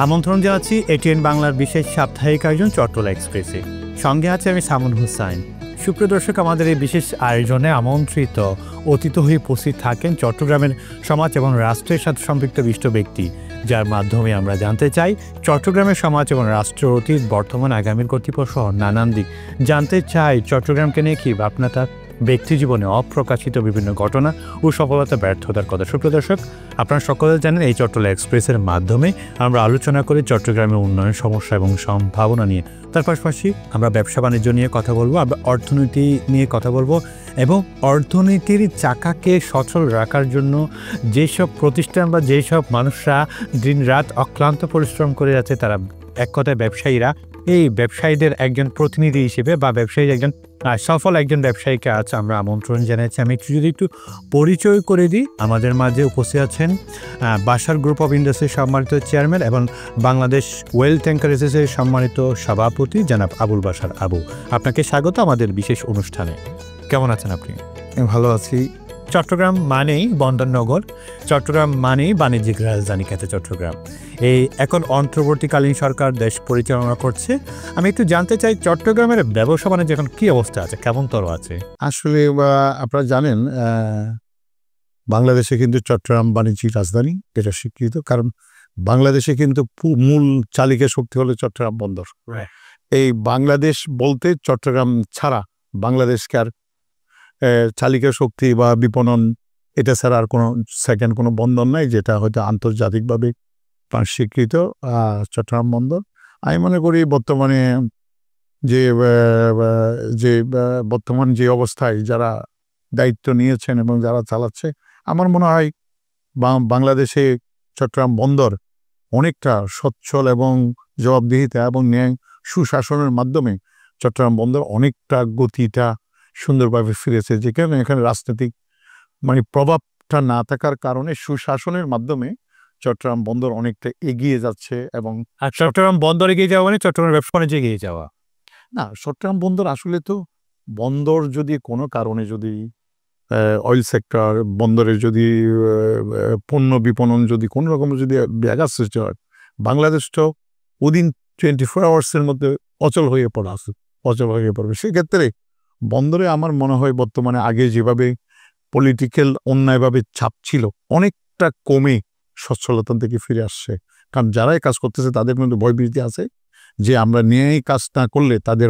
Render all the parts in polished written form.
আমন্ত্রণ জানাচ্ছি এটিএন বাংলার বিশেষ সাপ্তাহিক আয়োজন চট্টলা এক্সপ্রেসে। সঙ্গে আছে আমি সামুন হুসাইন। সুপ্রিয় দর্শক, আমাদের এই বিশেষ আয়োজনে আমন্ত্রিত অতিথি হয়ে উপস্থিত থাকেন চট্টগ্রামের সমাজ এবং রাষ্ট্রের সাথে সম্পৃক্ত বিশিষ্ট ব্যক্তি, যার মাধ্যমে আমরা জানতে চাই চট্টগ্রামের সমাজ এবং রাষ্ট্রের অতীত, বর্তমান, আগামীর কর্তৃপক্ষ সহ নানান দিক জানতে চাই। চট্টগ্রামকে নিয়ে কি আপনার তার ব্যক্তি জীবনে অপ্রকাশিত বিভিন্ন ঘটনা ও সফলতা ব্যর্থতার কথা। সুপ্রিয় দর্শক, আপনারা সকলে জানেন এই চট্টলা এক্সপ্রেসের মাধ্যমে আমরা আলোচনা করি চট্টগ্রামের উন্নয়ন, সমস্যা এবং সম্ভাবনা নিয়ে। তার পাশাপাশি আমরা ব্যবসা বাণিজ্য নিয়ে কথা বলবো, আমরা অর্থনীতি নিয়ে কথা বলবো এবং অর্থনীতির চাকাকে সচল রাখার জন্য যেসব প্রতিষ্ঠান বা যেসব মানুষরা দিন রাত অক্লান্ত পরিশ্রম করে যাচ্ছে, তারা এক কথায় ব্যবসায়ীরা, এই ব্যবসায়ীদের একজন প্রতিনিধি হিসেবে বা ব্যবসায়ীর একজন সফল একজন ব্যবসায়ীকে আজ আমরা আমন্ত্রণ জানাচ্ছি। আমি যদি একটু পরিচয় করে দিই, আমাদের মাঝে উপস্থিত আছেন বাসার গ্রুপ অফ ইন্ডাস্ট্রির সম্মানিত চেয়ারম্যান এবং বাংলাদেশ ওয়েলথ অ্যাঙ্কারেজের সম্মানিত সভাপতি জনাব আবুল বাশার আবু। আপনাকে স্বাগত আমাদের বিশেষ অনুষ্ঠানে। কেমন আছেন আপনি? ভালো আছি। চট্টগ্রাম মানেই বন্দরনগর, চট্টগ্রাম মানেই বাণিজ্যিক রাজধানী খ্যাত চট্টগ্রাম। এই এখন অন্তর্বর্তীকালীন সরকার দেশ পরিচালনা করছে। আমি একটু জানতে চাই চট্টগ্রামের ব্যবসা বাণিজ্য এখন কী অবস্থা আছে, কেমন তর আছে? আসলে আপনারা জানেন বাংলাদেশে কিন্তু চট্টগ্রাম বাণিজ্যিক রাজধানী, এটা স্বীকৃত। কারণ বাংলাদেশে কিন্তু মূল চালিকা শক্তি হলো চট্টগ্রাম বন্দর। এই বাংলাদেশ বলতে চট্টগ্রাম ছাড়া বাংলাদেশকে আর চালিকা শক্তি বা বিপণন এটা ছাড়া আর কোনো সেকেন্ড কোনো বন্দর নাই, যেটা হয়তো আন্তর্জাতিকভাবে স্বীকৃত চট্টগ্রাম বন্দর। আমি মনে করি বর্তমানে যে অবস্থায় যারা দায়িত্ব নিয়েছেন এবং যারা চালাচ্ছে, আমার মনে হয় বাংলাদেশে চট্টগ্রাম বন্দর অনেকটা সচ্ছল এবং জবাবদিহিতা এবং ন্যায় সুশাসনের মাধ্যমে চট্টগ্রাম বন্দর অনেকটা গতিটা সুন্দরভাবে ফিরেছে, যেখানে এখানে রাজনৈতিক প্রভাবটা না থাকার কারণে সুশাসনের মাধ্যমে চট্টগ্রাম বন্দর অনেকটা এগিয়ে যাচ্ছে। এবং চট্টগ্রাম বন্দর এগিয়ে যাওয়া মানে চট্টগ্রাম ব্যবসা বাণিজ্য এগিয়ে যাওয়া না, চট্টগ্রাম বন্দর আসলে তো বন্দর যদি কোনো কারণে যদি অয়েল সেক্টর, বন্দরের যদি পণ্য বিপণন যদি কোনো রকম যদি ব্যাঘাত সৃষ্টি হয়, বাংলাদেশ তো উইদিন 24 আওয়ার্সের মধ্যে অচল হয়ে পড়বে। সেক্ষেত্রে বন্দরে আমার মনে হয় বর্তমানে আগে যেভাবে পলিটিক্যাল অন্যায়ভাবে চাপ ছিল অনেকটা কমে সচ্ছলতার দিকে ফিরে আসছে। কারণ যারাই কাজ করতেছে তাদের মধ্যে ভয়ভীতি আছে যে আমরা ন্যায় কাজ না করলে তাদের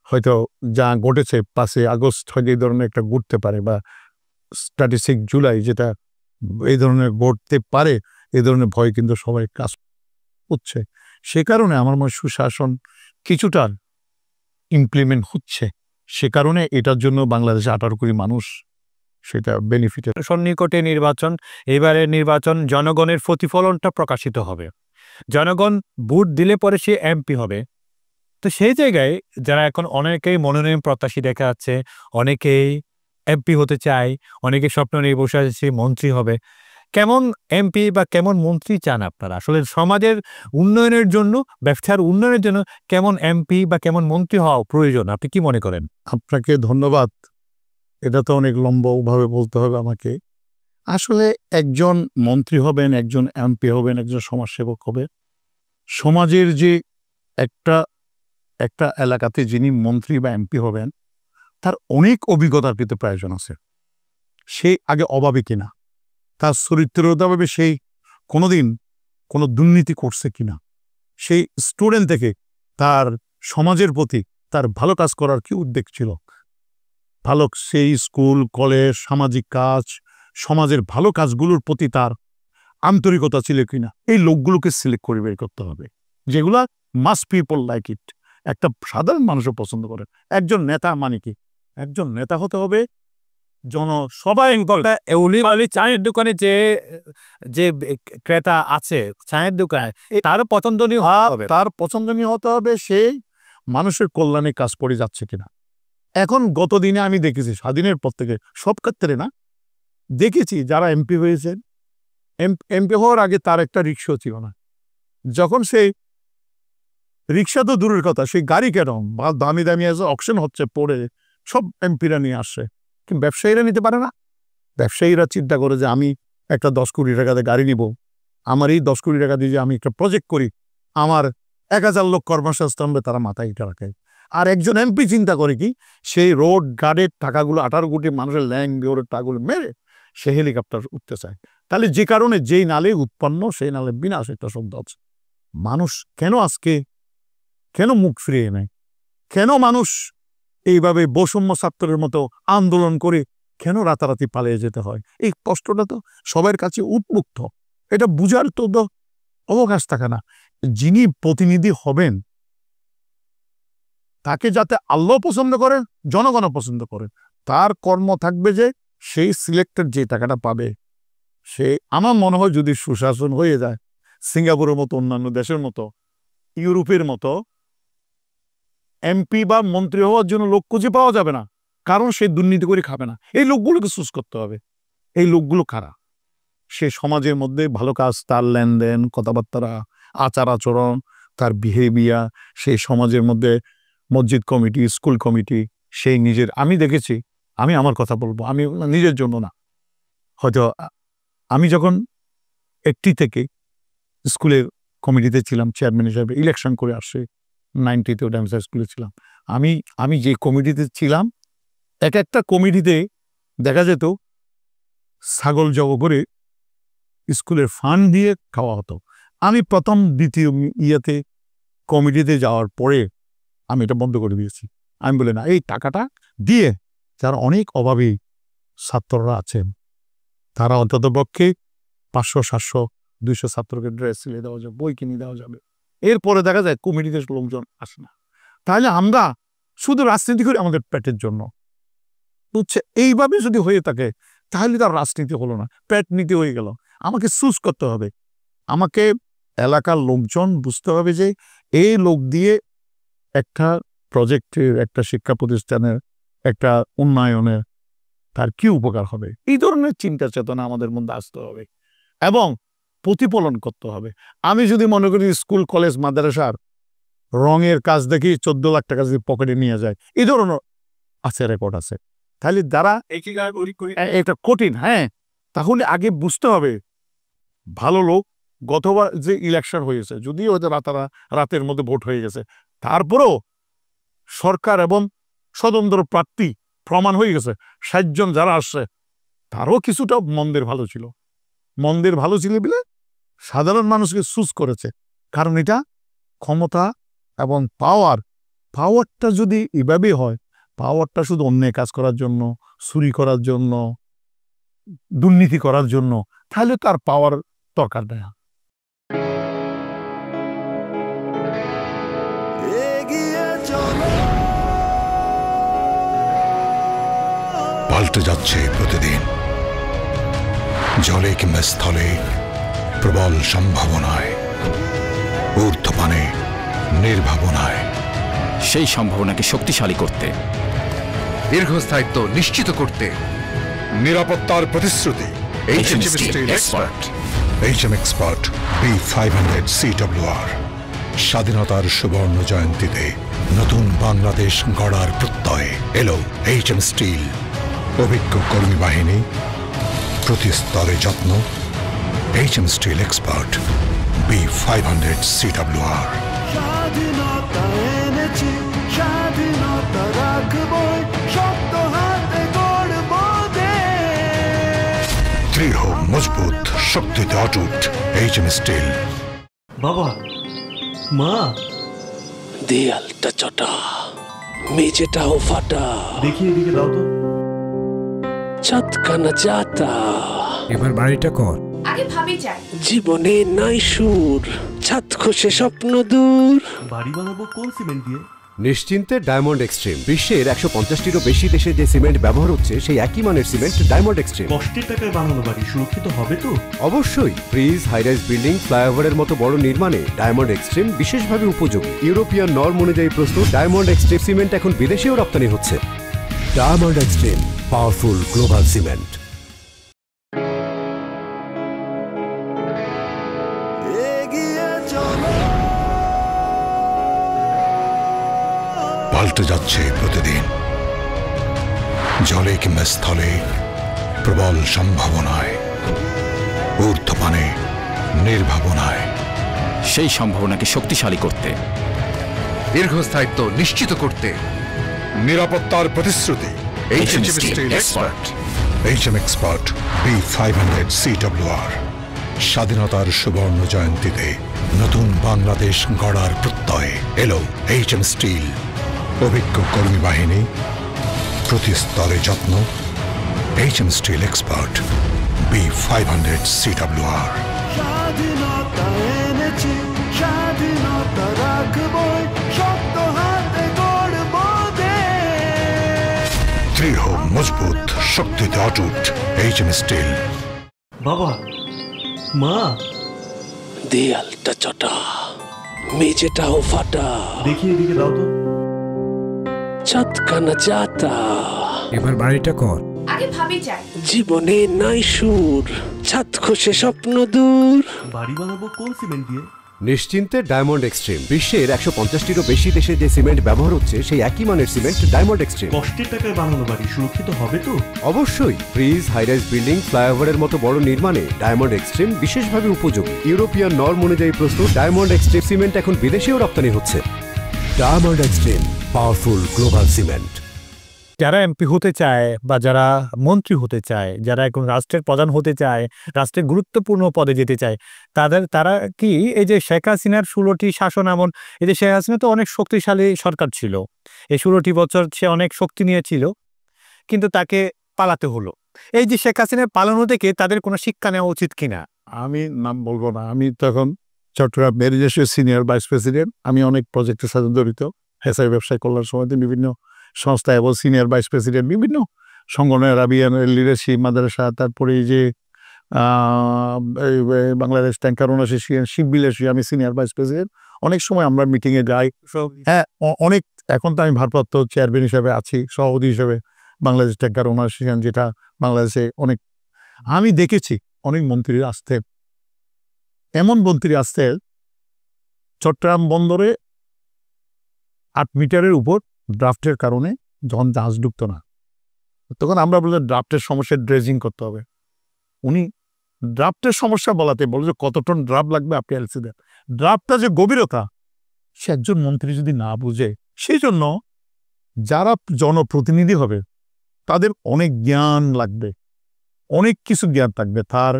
হয়তো যা ঘটেছে 5 আগস্ট হয়তো এই ধরনের একটা ঘটতে পারে, বা 26 জুলাই যেটা এই ধরনের ঘটতে পারে, এই ধরনের ভয় কিন্তু সবাই কাজ হচ্ছে। সে কারণে আমার মনে সুশাসন কিছুটা ইমপ্লিমেন্ট হচ্ছে। সে কারণে এটার জন্য বাংলাদেশে 18 কোটি মানুষ সেটা বেনিফিট। সন্নিকটে নির্বাচন, এবারের নির্বাচন জনগণের প্রতিফলনটা প্রকাশিত হবে। জনগণ ভোট দিলে পরে সে এমপি হবে। তো সেই জায়গায় যারা এখন অনেকেই মনোনয়ন প্রত্যাশী দেখা যাচ্ছে, অনেকেই এমপি হতে চায়, অনেকে স্বপ্ন নিয়ে বসে আছে মন্ত্রী হবে। কেমন এমপি বা কেমন মন্ত্রী চান আপনারা? আসলে সমাজের উন্নয়নের জন্য, ব্যবসার উন্নয়নের জন্য কেমন এমপি বা কেমন মন্ত্রী হওয়া প্রয়োজন, আপনি কি মনে করেন? আপনাকে ধন্যবাদ। এটা তো অনেক লম্বাভাবে বলতে হবে আমাকে। আসলে একজন মন্ত্রী হবেন, একজন এমপি হবেন, একজন সমাজসেবক হবে, সমাজের যে একটা এলাকাতে যিনি মন্ত্রী বা এমপি হবেন তার অনেক অভিজ্ঞতার কিন্তু প্রয়োজন আছে। সে আগে অভাবে কিনা, তার চরিত্রভাবে সেই কোনোদিন কোনো দুর্নীতি করছে কিনা, সেই স্টুডেন্ট থেকে তার সমাজের প্রতি তার ভালো কাজ করার কি উদ্যোগ ছিল, ভালো সেই স্কুল কলেজ সামাজিক কাজ সমাজের ভালো কাজগুলোর প্রতি তার আন্তরিকতা ছিল কিনা, এই লোকগুলোকে সিলেক্ট করে বের করতে হবে, যেগুলা মাস্ট পিপল লাইক ইট, একটা সাধারণ মানুষও পছন্দ করেন। একজন নেতা মানে কি, একজন নেতা হতে হবে সবাই চায়ের দোকানে যে ক্রেতা আছে চায়ের দোকানে, তার পছন্দনীয় হতে হবে সেই মানুষের কল্যাণে কাজ করে যাচ্ছে কিনা। এখন গত দিনে আমি দেখেছি, স্বাধীনের পর থেকে সব ক্ষেত্রে না, দেখেছি যারা এমপি হয়েছেন, এমপি হওয়ার আগে তার একটা রিক্সাও ছিল না। যখন সেই রিক্সা তো দূরের কথা, সেই গাড়ি কেন বা দামি দামি অকশন হচ্ছে পড়ে সব এমপিরা নিয়ে আসছে, কিন্তু ব্যবসায়ীরা নিতে পারে না। ব্যবসায়ীরা চিন্তা করে যে আমি একটা 10 কোটি টাকাতে গাড়ি নিব, আমার এই 10 কোটি টাকা দিয়ে যে আমি একটা প্রজেক্ট করি, আমার 1000 লোক কর্মসংস্থান হবে, তারা মাথায় এটা রাখে। আর একজন এমপি চিন্তা করে কি, সেই রোড গার্ডের টাকাগুলো 18 কোটি মানুষের ল্যান্ড বিওরের টাকাগুলো মেরে সে হেলিকপ্টার উঠতে চায়। তাহলে যে কারণে যেই নালে উৎপন্ন সেই নালে বিনাশ একটা শব্দ আছে। মানুষ কেন মুখ ফিরিয়ে নেয়? কেন মানুষ এইভাবে বৈষম্য ছাত্রের মতো আন্দোলন করে কেন রাতারাতি পালিয়ে যেতে হয়? এই কষ্টটা তো সবার কাছে উন্মুক্ত, এটা বুঝার তো অবকাশ থাকে না। যিনি প্রতিনিধি হবেন তাকে যাতে আল্লাহ পছন্দ করেন, জনগণ পছন্দ করেন, তার কর্ম থাকবে যে সেই সিলেক্টেড যে টাকাটা পাবে সে, আমার মনে হয় যদি সুশাসন হয়ে যায়, সিঙ্গাপুরের মতো, অন্যান্য দেশের মতো, ইউরোপের মতো, এমপি বা মন্ত্রী হওয়ার জন্য লোক খুঁজে পাওয়া যাবে না, কারণ সে দুর্নীতি করে খাবে না। এই লোকগুলোকে চুজ করতে হবে। এই লোকগুলো কারা? সে সমাজের মধ্যে ভালো কাজ, তার লেনদেন, কথাবার্তা, আচার আচরণ, তার বিহেভিয়ার, সেই সমাজের মধ্যে মসজিদ কমিটি, স্কুল কমিটি, সেই নিজের, আমি দেখেছি, আমি আমার কথা বলবো, আমি নিজের জন্য না, হয়তো আমি যখন 80 থেকে স্কুলের কমিটিতে ছিলাম, চেয়ারম্যান হিসাবে ইলেকশন করে আসছে, 90-তে ওটা আমি স্কুলে ছিলাম, আমি যে কমিটিতে ছিলাম, একটা কমিটিতে দেখা যেত ছাগল জব করে স্কুলের ফান্ড দিয়ে খাওয়া হতো। আমি প্রথম দ্বিতীয় কমিটিতে যাওয়ার পরে আমি এটা বন্ধ করে দিয়েছি। আমি বলি না, এই টাকাটা দিয়ে যারা অনেক অভাবী ছাত্ররা আছেন তারা অন্তত পক্ষে 500, 700, 200 ছাত্রকে ড্রেস সিলে দেওয়া যাবে, বই কিনে দেওয়া যাবে। এরপরে দেখা যায় কমিটিতে লোকজন আসে না। তাহলে আমরা শুধু রাজনীতি করি আমাদের পেটের জন্য, বুঝছে? এইভাবে যদি হয়ে থাকে তাহলে তার রাজনীতি হলো না, পেট নীতি হয়ে গেল। আমাকে চুজ করতে হবে, আমাকে এলাকার লোকজন বুঝতে হবে যে এই লোক দিয়ে একটা প্রজেক্টের, একটা শিক্ষা প্রতিষ্ঠানের, একটা উন্নয়নের তার কি উপকার হবে। এই ধরনের চিন্তা চেতনা আমাদের মধ্যে আসতে হবে এবং প্রতিফলন করতে হবে। আমি যদি মনে করি স্কুল কলেজ মাদ্রাসার রঙের কাজ দেখি 14 লাখ টাকা যদি পকেটে নিয়ে যায়, এই ধরনের আছে, রেকর্ড আছে, তাহলে দ্বারা এটা কঠিন। হ্যাঁ, তাহলে আগে বুঝতে হবে ভালো লোক। গতবার যে ইলেকশন হয়েছে, যদিও হয়তো রাতের মধ্যে ভোট হয়ে গেছে, তারপরেও সরকার এবং স্বতন্ত্র প্রার্থী প্রমাণ হয়ে গেছে 60 জন যারা আসছে তারও কিছুটা মন্দের ভালো ছিল। মন্দের ভালো ছিল বলে সাধারণ মানুষকে চুজ করেছে, কারণ এটা ক্ষমতা এবং পাওয়ারটা যদি এভাবে হয়, পাওয়ারটা শুধু অন্যায় কাজ করার জন্য, চুরি করার জন্য, দুর্নীতি করার জন্য, তাহলে তার পাওয়ার দরকার নেই। পাল্টে যাচ্ছে প্রতিদিন, জলে কিংবা স্থলে, প্রবল সম্ভাবনায়, ঊর্ধ্বপানে, নির্ভাবনায়। সেই সম্ভাবনাকে শক্তিশালী করতে, দীর্ঘস্থায়িত্ব নিশ্চিত করতে, নিরাপত্তার প্রতিশ্রুতি। HM Steel Expert B500 CWR। স্বাধীনতার সুবর্ণ জয়ন্তীতে নতুন বাংলাদেশ গড়ার প্রত্যয়ে এলো HM Steel। অভিজ্ঞ কর্মী বাহিনী, প্রতি স্তরে যত্ন। HM Steel Expert B500 CWR। স্বাধীনতা এনেছি, স্বাধীনতা রাখবো, শক্ত হাতে গড়ব দেশ। দৃঢ়, মজবুত, শক্তিতে অটুট। HM Steel। বাবা, মা, দেয়ালটা চটা, মেঝেটাও ফাটা, দেখি এদিকে দাও তো। ছাদখানা যাতা, এবার বাড়িটা কর। আগে ভাবি যাই। জীবনে নাই সুর, ছাদ খসে স্বপ্ন দূর। বাড়ি বানাবো কোন সিমেন্ট দিয়ে? নিশ্চিন্তে ডায়মন্ড এক্সট্রিম। বিশ্বের 150টিরও বেশি দেশে যে সিমেন্ট ব্যবহার হচ্ছে সেই একই মানের সিমেন্ট ডায়মন্ড এক্সট্রিম। কষ্টের টাকায় বানানো বাড়ি সুরক্ষিত হবে তো? অবশ্যই। ব্রিজ, হাইরাইজ বিল্ডিং, ফ্লাইওভারের মতো বড় নির্মাণে ডায়মন্ড এক্সট্রিম বিশেষভাবে উপযোগী। ইউরোপিয়ান নর্ম অনুযায়ী প্রস্তুত ডায়মন্ড এক্সট্রিম সিমেন্ট এখন বিদেশেও রপ্তানি হচ্ছে। Diamond extreme, powerful global cement. পাল্টে যাচ্ছে প্রতিদিন, জলে কিংবা স্থলে, প্রবল সম্ভাবনায়, ঊর্ধ্বপানে, নির্ভাবনায়, সেই সম্ভাবনাকে শক্তিশালী করতে, দীর্ঘস্থায়িত্ব নিশ্চিত করতে, নিরাপত্তার প্রতিশ্রুতি। HM Steel Expert। HM Expert B500 CWR। স্বাধীনতার সুবর্ণ জয়ন্তীতে নতুন বাংলাদেশ গড়ার প্রত্যয়ে এলো HM স্টিল। অভিজ্ঞ কর্মী বাহিনী, প্রতি স্তরে যত্ন। HM steel expert B500 CWR। স্বাধীনতা এনেছি, স্বাধীনতা রাখবই, শক্ত হাতে গড়ব দেশ। দৃঢ়, মজবুত, শক্তিতে অটুট। HM steel. বাবা, মা, দেয়ালটা চটা, মেঝেটাও ফাটা, দেখি এদিকে দাও তো। ছাদখানা যাতা, এবার বাড়িটা কর। আগে ভাবি যাই। জীবনে নাই সুর, ছাদ খসে স্বপ্ন দূর। বাড়ি বানাবো কোন সিমেন্ট দিয়ে? নিশ্চিন্তে ডায়মন্ড এক্সট্রিম। বিশ্বের 150টিরও বেশি দেশে যে সিমেন্ট ব্যবহার হচ্ছে সেই একই মানের সিমেন্ট ডায়মন্ড এক্সট্রিম। কষ্টের টাকায় বানানো বাড়ি সুরক্ষিত হবে তো? অবশ্যই। ব্রিজ, হাইরাইজ বিল্ডিং, ফ্লাইওভারের মতো বড় নির্মাণে ডায়মন্ড এক্সট্রিম বিশেষভাবে উপযোগী। ইউরোপিয়ান নর্ম অনুযায়ী প্রস্তুত ডায়মন্ড এক্সট্রিম সিমেন্ট এখন বিদেশেও রপ্তানি হচ্ছে। Diamond extreme, powerful global cement. যারা এমপি হতে চায় বা যারা মন্ত্রী হতে চায়, যারা এখন রাষ্ট্রের প্রধান হতে চায়, রাষ্ট্রের গুরুত্বপূর্ণ পদে যেতে চায়, তারা কি এই যে শেখ হাসিনার 16টি শাসন আমল, এই যে শেখ হাসিনা তো অনেক শক্তিশালী সরকার ছিল, এই 16টি বছর সে অনেক শক্তি নিয়েছিল, কিন্তু তাকে পালাতে হলো। এই যে শেখ হাসিনার পালানো থেকে তাদের কোনো শিক্ষা নেওয়া উচিত কিনা? আমি নাম বলবো না, আমি তখন চট্টগ্রাম মেরিজেশীয় সিনিয়র ভাইস প্রেসিডেন্ট। আমি অনেক প্রজেক্টের সাথে জড়িত। হেসাই ব্যবসায় কল্যাণ সমিতি, বিভিন্ন সংস্থা এবং সিনিয়র ভাইস প্রেসিডেন্ট, বিভিন্ন সংগঠনের রাবিয়ান লিডারশিপ মাদ্রাসা, তারপরে এই যে বাংলাদেশ ট্যাঙ্কার ওনার শিপবিলের আমি সিনিয়র ভাইস প্রেসিডেন্ট। অনেক সময় আমরা মিটিংয়ে যাই। হ্যাঁ, অনেক, এখন তো আমি ভারপ্রাপ্ত চেয়ারম্যান হিসেবে আছি, সভাপতি হিসেবে বাংলাদেশ ট্যাঙ্কার ওনার, যেটা বাংলাদেশে অনেক, আমি দেখেছি অনেক মন্ত্রী আসতে, এমন মন্ত্রী আসতে চট্টগ্রাম বন্দরে 8 মিটারের উপর ড্রাফটের কারণে যখন জাহাজ ঢুকতো না, তখন আমরা বললাম ড্রাফটের সমস্যা, ড্রেজিং করতে হবে। উনি ড্রাফটের সমস্যা বলাতে বলে যে কত টন ড্রাফট লাগবে আপনি এলসি দেন। ড্রাফটটা যে গভীরতা সে একজন মন্ত্রী যদি না বুঝে, সেই জন্য যারা জনপ্রতিনিধি হবে তাদের অনেক জ্ঞান লাগবে, অনেক কিছু জ্ঞান থাকবে। তার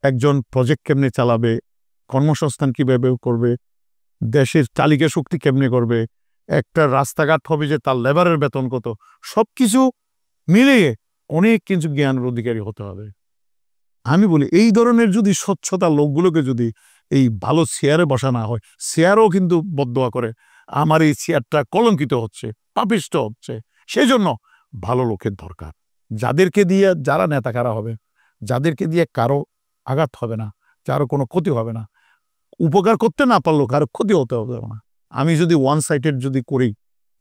একজন প্রজেক্ট কেমনে চালাবে, কর্মসংস্থান কীভাবে করবে, দেশের চালিকা শক্তি কেমনে করবে, একটা রাস্তাঘাট হবে যে তার লেবারের বেতন কত, সব কিছু মিলিয়ে অনেক কিছু জ্ঞানের অধিকারী হতে হবে। আমি বলি এই ধরনের যদি স্বচ্ছতা লোকগুলোকে যদি এই ভালো চেয়ারে বসা না হয়, চেয়ারও কিন্তু বদদোয়া করে আমার এই চেয়ারটা কলঙ্কিত হচ্ছে, পাপিষ্ট হচ্ছে। সেই জন্য ভালো লোকের দরকার, যাদেরকে দিয়ে যারা নেতা কারা হবে, যাদেরকে দিয়ে কারো আঘাত হবে না, কারো কোনো ক্ষতি হবে না, উপকার করতে না পারলেও কারো ক্ষতি হতে হবে না। আমি যদি ওয়ান সাইডেড যদি করি,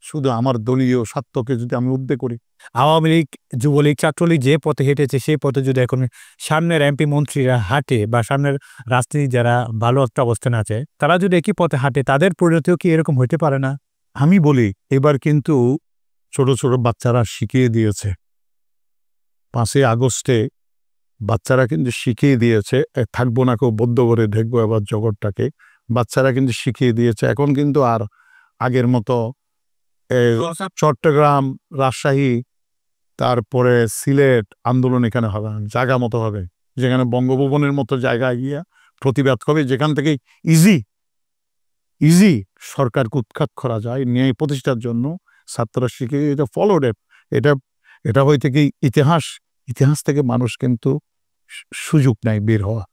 শুধু আমার দলীয় স্বার্থকে যদি আমি উদ্বেগ করি, আওয়ামী লীগ, যুবলীগ, ছাত্রলীগ যে পথে হেঁটেছে সেই পথে যদি এখন সামনের এমপি মন্ত্রীরা হাঁটে বা সামনের রাজনীতি যারা ভালো একটা অবস্থানে আছে তারা যদি একই পথে হাঁটে, তাদের পরিণতিও কি এরকম হইতে পারে না? আমি বলি এবার কিন্তু ছোট ছোট বাচ্চারা শিখিয়ে দিয়েছে। 5ই আগস্টে বাচ্চারা কিন্তু শিখিয়ে দিয়েছে, থাকবো না কেউ বদ্ধ করে দেখবো এবার জগৎটাকে। বাচ্চারা কিন্তু শিখিয়ে দিয়েছে। এখন কিন্তু আর আগের মতো চট্টগ্রাম, রাজশাহী, তারপরে সিলেট আন্দোলন এখানে হবে না, জায়গা মতো হবে, যেখানে বঙ্গভবনের মতো জায়গায় গিয়ে প্রতিবাদ করবে, যেখান থেকে ইজি সরকারকে উৎখাত করা যায় ন্যায় প্রতিষ্ঠার জন্য। ছাত্ররা শিখে এটা ফলোড, এটা হইতে কি ইতিহাস থেকে মানুষ কিন্তু সুযোগ নেয় বের হওয়া।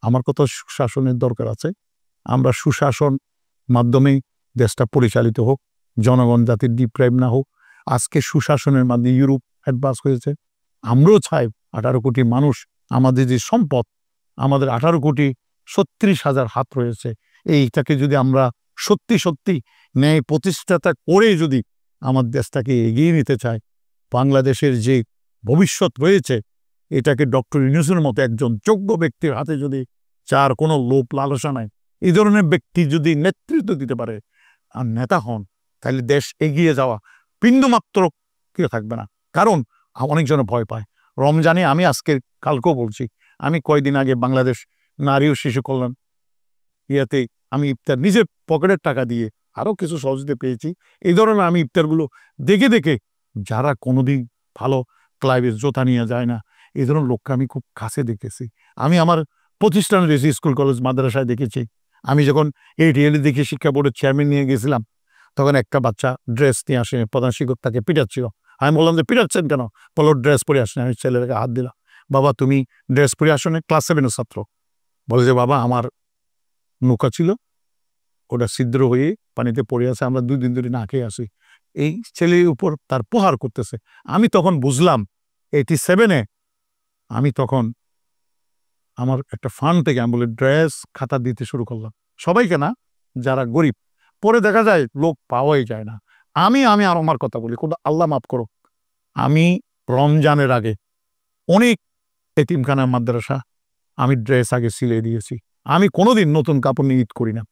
আমার কথা সুশাসনের দরকার আছে। আমরা সুশাসন মাধ্যমে দেশটা পরিচালিত হোক, জনগণ জাতির ডিপ্রাইভ না হোক। আজকে সুশাসনের মাধ্যমে ইউরোপ অ্যাডভান্স হয়েছে, আমরাও চাই 18 কোটি মানুষ, আমাদের যে সম্পদ, আমাদের 18 কোটি 36,000 হাত রয়েছে, এইটাকে যদি আমরা সত্যি ন্যায় প্রতিষ্ঠাতা করে যদি আমার দেশটাকে এগিয়ে নিতে চাই, বাংলাদেশের যে ভবিষ্যৎ রয়েছে এটাকে ডক্টর ইউনূসের মতো একজন যোগ্য ব্যক্তির হাতে যদি, যার কোনো লোভ লালসা নাই, এই ধরনের ব্যক্তি যদি নেতৃত্ব দিতে পারে আর নেতা হন, তাহলে দেশ এগিয়ে যাওয়া বিন্দুমাত্র কেউ থাকবে না। কারণ অনেকজনে ভয় পায় রমজানে। আমি কালকেও বলছি, আমি কয়েকদিন আগে বাংলাদেশ নারী ও শিশু কল্যাণ ইয়াতে আমি ইফতার নিজের পকেটের টাকা দিয়ে আরও কিছু সহযোগিতা পেয়েছি। এই ধরনের আমি ইফতারগুলো দেখে দেখে যারা কোনোদিন ভালো ক্লাবের জোতা নিয়ে যায় না, এই ধরনের লোককে আমি খুব কাছে দেখেছি। আমি আমার প্রতিষ্ঠানে রয়েছি, স্কুল কলেজ মাদ্রাসায় দেখেছি। আমি যখন এই রিয়েলি দেখে শিক্ষা বোর্ডের চেয়ারম্যান নিয়ে গেছিলাম, তখন একটা বাচ্চা ড্রেস নিয়ে আসে, প্রধান শিক্ষক তাকে পিটাচ্ছিল। আমি বললাম যে পিটাচ্ছেন কেন? বলো ড্রেস পরে আসেন। আমি ছেলেটাকে হাত দিলাম, বাবা তুমি ড্রেস পরে আসো না? ক্লাস 7-এর ছাত্র। বলে যে বাবা আমার নৌকা ছিল, ওটা ছিদ্র হয়ে পানিতে পড়ে আছে, আমরা 2 দিন ধরে না খেয়ে আসি। এই ছেলের উপর তার প্রহার করতেছে। আমি তখন বুঝলাম 87-এ আমি তখন আমার একটা ফান্ড থেকে আমি বলে ড্রেস খাতা দিতে শুরু করলাম, সবাইকে না, যারা গরিব। পরে দেখা যায় লোক পাওয়াই যায় না। আমি আর আমার কথা বলি, কোন আল্লাহ মাফ করো, আমি রমজানের আগে অনেক এতিমখানা মাদ্রাসা আমি ড্রেস আগে সিলে দিয়েছি। আমি কোনোদিন নতুন কাপড় নিয়ে ঈদ করি না।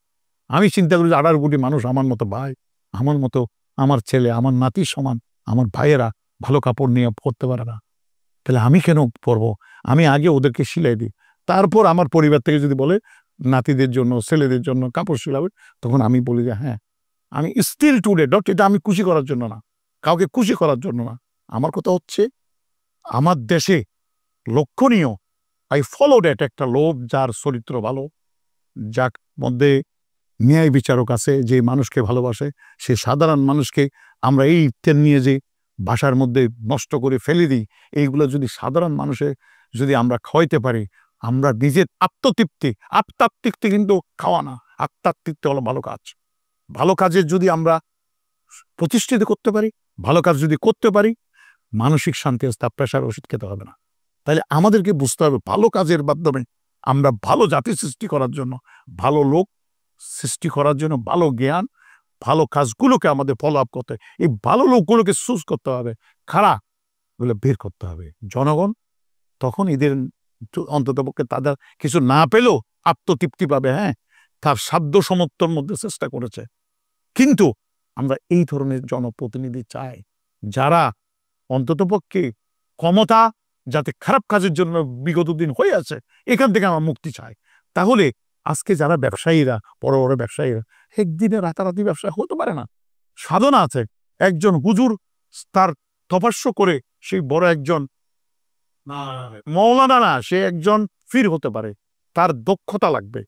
আমি চিন্তা করি যে 18 কোটি মানুষ আমার মতো ভাই, আমার মতো আমার ছেলে, আমার নাতির সমান আমার ভাইয়েরা ভালো কাপড় নিয়ে পরতে পারে না, তাহলে আমি কেন পরবো? আমি আগে ওদেরকে সিলাই দিই, তারপর আমার পরিবার থেকে যদি বলে নাতিদের জন্য ছেলেদের জন্য কাপড় সিলাবে, তখন আমি বলি যে হ্যাঁ আমি স্টিল টুডে ডট, এটা আমি খুশি করার জন্য না, কাউকে খুশি করার জন্য না। আমার কথা হচ্ছে আমার দেশে লক্ষণীয়, আই ফলো দ্যাট, একটা লোক যার চরিত্র ভালো, যার মধ্যে ন্যায় বিচারক আছে, যে মানুষকে ভালোবাসে, সে সাধারণ মানুষকে আমরা এই ইফতার নিয়ে যে ভাষার মধ্যে নষ্ট করে ফেলে দিই, এইগুলো যদি সাধারণ মানুষের যদি আমরা খাওয়াইতে পারি, আমরা নিজের আত্মাতৃপ্তি কিন্তু খাওয়া না, আত্মাতৃপ্তি হলো ভালো কাজ। ভালো কাজের যদি আমরা প্রতিষ্ঠিত করতে পারি, ভালো কাজ যদি করতে পারি, মানসিক শান্তি আসতে প্রেশার ওষুধ খেতে হবে না। তাহলে আমাদেরকে বুঝতে হবে ভালো কাজের মাধ্যমে আমরা ভালো জাতি সৃষ্টি করার জন্য, ভালো লোক সৃষ্টি করার জন্য, ভালো জ্ঞান, ভালো কাজগুলোকে আমাদের ফলো আপ করতে, এই ভালো লোকগুলোকে চুজ করতে হবে, খারাপ গুলো বের করতে হবে। জনগণ তখন এদের অন্ততপক্ষে তাদের কিছু না পেলেও আত্মতৃপ্তি পাবে, হ্যাঁ তার সাধ্য সমর্থর মধ্যে চেষ্টা করেছে। কিন্তু আমরা এই ধরনের জনপ্রতিনিধি চাই, যারা অন্ততপক্ষে ক্ষমতা যাতে খারাপ কাজের জন্য বিগত দিন হয়ে আছে, এখান থেকে আমরা মুক্তি চাই। তাহলে আজকে যারা ব্যবসায়ীরা, বড় বড় ব্যবসায়ীরা, একদিনে রাতারাতি ব্যবসা হতে পারে না, সাধনা আছে। একজন হুজুর তার তপস্য করে সেই বড় একজন মৌলানা না, সে একজন ফির হতে পারে, তার দক্ষতা লাগবে।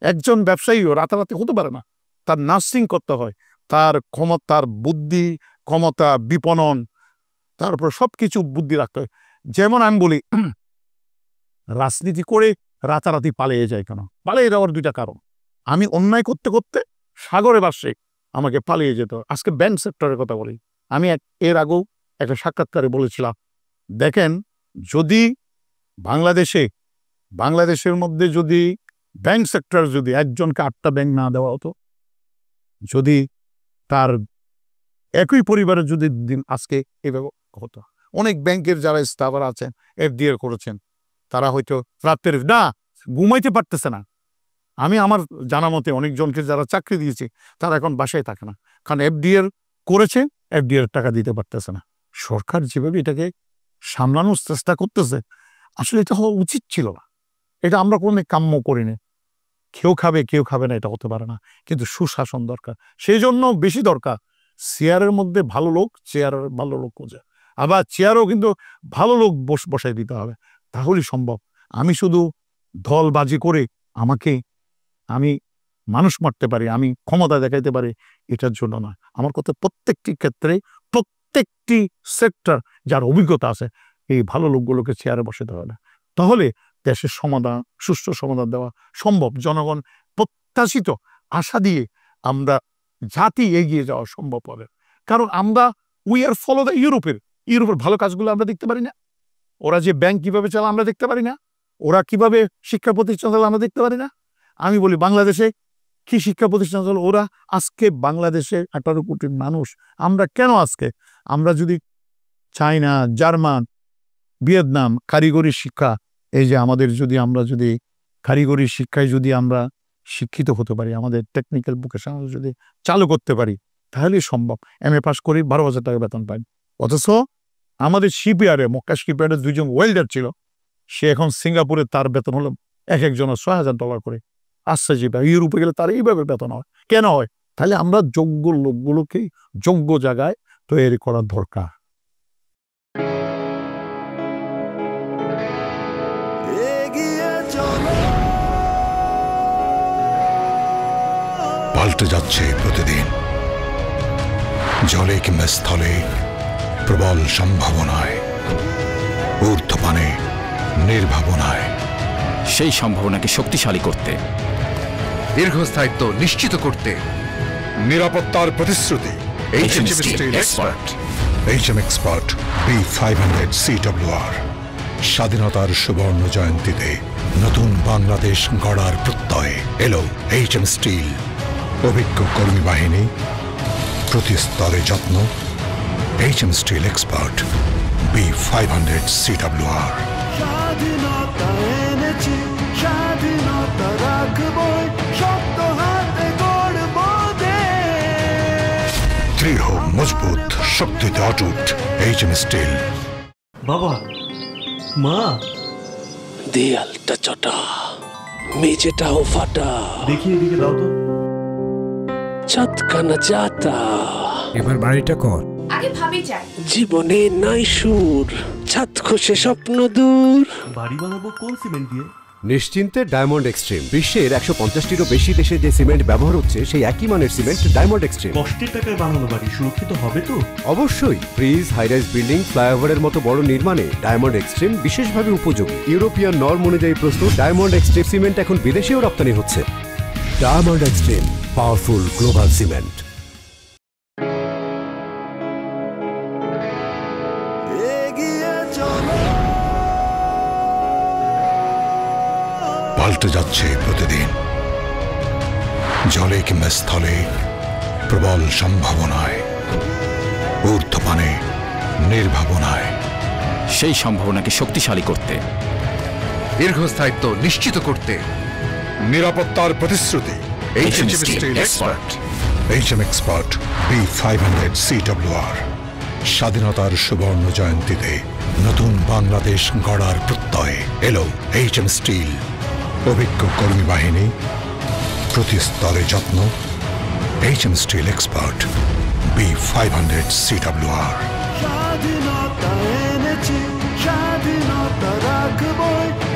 একজন ব্যবসায়ীও রাতারাতি হতে পারে না, তার নার্সিং করতে হয়, তার ক্ষমতার বুদ্ধি, ক্ষমতা, বিপণন, তারপর সবকিছু বুদ্ধি রাখতে হয়। যেমন আমি বলি রাজনীতি করে রাতারাতি পালিয়ে যায় কেন? পালিয়ে যাওয়ার 2টা কারণ। আমি অন্যায় করতে করতে সাগরে বাসে আমাকে পালিয়ে যেত। আজকে ব্যাংক সেক্টরের কথা বলি, আমি এর আগেও একটা সাক্ষাৎকারে বলেছিলাম, দেখেন যদি বাংলাদেশের মধ্যে যদি ব্যাংক সেক্টর যদি একজনকে 8টা ব্যাংক না দেওয়া হতো, যদি তার একই পরিবারের যদি দিন আজকে এভাবে হতো, অনেক ব্যাংকের যারা স্টাফার আছেন, এফডিআর করেছেন, তারা হয়তো রাতের না ঘুমাইতে পারতেছে না। আমি আমার জানা মতে অনেকজনকে যারা চাকরি দিয়েছি, তারা এখন বাসায় থাকে না, কারণ এফডিআর করেছে, এফডিআর টাকা দিতে পারতেছে না। সরকার যেভাবে এটাকে সামলানোর চেষ্টা করতেছে, আসলে এটা হওয়া উচিত ছিল না। এটা আমরা কোনো কাম্য করিনি। কেউ খাবে না, এটা হতে পারে না। কিন্তু সুশাসন দরকার, সেই জন্য বেশি দরকার চেয়ারের মধ্যে ভালো লোক, চেয়ারের ভালো লোক খোঁজা, আবার চেয়ারও কিন্তু ভালো লোক বসাই দিতে হবে, তাহলেই সম্ভব। আমি শুধু দলবাজি করে আমি মানুষ মারতে পারি, আমি ক্ষমতা দেখাইতে পারি, এটার জন্য নয়। আমার কথা প্রত্যেকটি ক্ষেত্রে, প্রত্যেকটি সেক্টর যার অভিজ্ঞতা আছে, এই ভালো লোকগুলোকে চেয়ারে বসাতে হবে, তাহলে দেশের সমাধান, সুষ্ঠু সমাধান দেওয়া সম্ভব। জনগণ প্রত্যাশিত আশা দিয়ে আমরা জাতি এগিয়ে যাওয়া সম্ভব হবে। কারণ আমরা উই আর ফলো দ্য ইউরোপের ভালো কাজগুলো আমরা দেখতে পারি না, ওরা যে ব্যাংক কিভাবে চালা আমরা দেখতে পারি না, ওরা কিভাবে শিক্ষা প্রতিষ্ঠান চালা আমরা দেখতে পারি না। আমি বলি বাংলাদেশে কি শিক্ষা প্রতিষ্ঠান চলো, ওরা আজকে বাংলাদেশে 18 কোটি মানুষ, আমরা কেন আজকে, আমরা যদি চায়না, জার্মান, ভিয়েতনাম কারিগরি শিক্ষা, এই যে আমাদের আমরা যদি কারিগরি শিক্ষায় যদি আমরা শিক্ষিত হতে পারি, আমাদের টেকনিক্যাল ভোকেশন যদি চালু করতে পারি, তাহলেই সম্ভব। MA পাস করি 12,000 টাকা বেতন পাই। অথচ আমাদের শিপইয়ার্ডে, মক্কা শিপইয়ার্ডে 2জন ওয়েল্ডার ছিল, সে এখন সিঙ্গাপুরে তার বেতন হলো একজনের $6,000 করে আসছে, যেটা ইউরোপে গেলে তার এইভাবে বেতন হয়। কেন হয়? তাহলে আমরা যোগ্য লোকগুলোকে যোগ্য জায়গায় তৈরি করার দরকার। পাল্টে যাচ্ছে প্রতিদিন, জলে কিংবা স্থলে প্রবল সম্ভাবনায়, ঊর্ধ্বপানে নির্ভাবনায়। সেই সম্ভাবনাকে শক্তিশালী করতে, দীর্ঘস্থায়িত্ব নিশ্চিত করতে নিরাপত্তার প্রতিশ্রুতি। HM Steel Expert। HM Expert B500 CWR। স্বাধীনতার সুবর্ণ জয়ন্তীতে নতুন বাংলাদেশ গড়ার প্রত্যয়ে এলো HM স্টিল। অভিজ্ঞ কর্মী বাহিনী, প্রতি স্তরে যত্ন। HM Steel Expert B500 CWR। স্বাধীনতা এনেছি, স্বাধীনতা রাখবো, শক্ত হাতে গড়বো দেশ। দৃঢ়, মজবুত, শক্তিতে অটুট HM স্টিল। বাবা, মা, দেয়ালটা চটা, মেঝেটাও ফাটা, দেখি এদিকে দাও তো। ছাদখানা যাতা, এবার বাড়িটা কর। আগে ভাবি যাই। জীবনে নাই সুর, ছাদ খসে স্বপ্ন দূর। বাড়ি বানাবো কোন সিমেন্ট দিয়ে? নিশ্চিন্তে ডায়মন্ড এক্সট্রিম। বিশ্বের 150টিরও বেশি দেশে যে সিমেন্ট ব্যবহার হচ্ছে সেই একই মানের সিমেন্ট ডায়মন্ড এক্সট্রিম। কষ্টের টাকায় বানানো বাড়ি সুরক্ষিত হবে তো? অবশ্যই। ব্রিজ, হাইরাইজ বিল্ডিং, ফ্লাইওভারের মতো বড় নির্মাণে ডায়মন্ড এক্সট্রিম বিশেষভাবে উপযোগী। ইউরোপিয়ান নর্ম অনুযায়ী প্রস্তুত ডায়মন্ড এক্সট্রিম সিমেন্ট এখন বিদেশেও রপ্তানি হচ্ছে। Diamond extreme, powerful global cement. পাল্টে যাচ্ছে প্রতিদিন, জলে কিংবা স্থলে প্রবল সম্ভাবনায়, ঊর্ধ্বপানে নির্ভাবনায়। সেই সম্ভাবনাকে শক্তিশালী করতে, দীর্ঘস্থায়িত্ব নিশ্চিত করতে নিরাপত্তার প্রতিশ্রুতি। HM Steel Expert। HM Expert B500 CWR। স্বাধীনতার সুবর্ণ জয়ন্তীতে নতুন বাংলাদেশ গড়ার প্রত্যয়ে এলো HM স্টিল। অভিজ্ঞ কর্মী বাহিনী, প্রতি স্তরে যত্ন। HM Steel Expert B500 CWR। স্বাধীনতা এনেছি, স্বাধীনতা রাখবো,